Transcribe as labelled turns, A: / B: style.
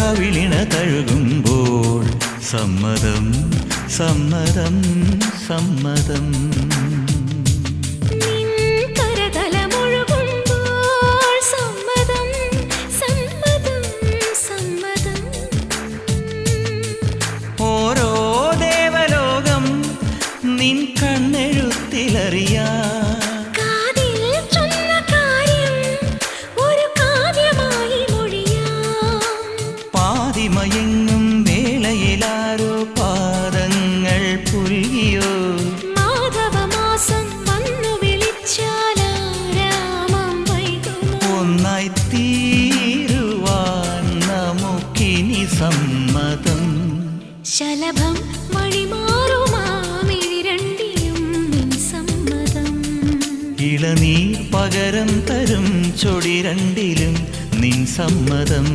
A: കവിളിണ തഴുകുമ്പോൾ സമ്മതം സമ്മതം സമ്മതം. ഓരോ ദേവലോകം നിൻ കണ്ണെഴുത്തിലറിയാ പാതിമയങ്ങും വേളയിലാരോ പാദങ്ങൾ പുൽകിയോ
B: മാധവമാസം വന്നു വിളിച്ചാലാരാമം വൈകുമോ
A: ഒന്നായി തീരുവാൻ നമുക്കിനി സമ്മതം.
B: ശലഭം മണിമാറുമാമിഴിരണ്ടിലും നിൻ സമ്മതം.
A: ഇളനീർ പകരം തരും ചൊടി രണ്ടിലും നിൻ സമ്മതം.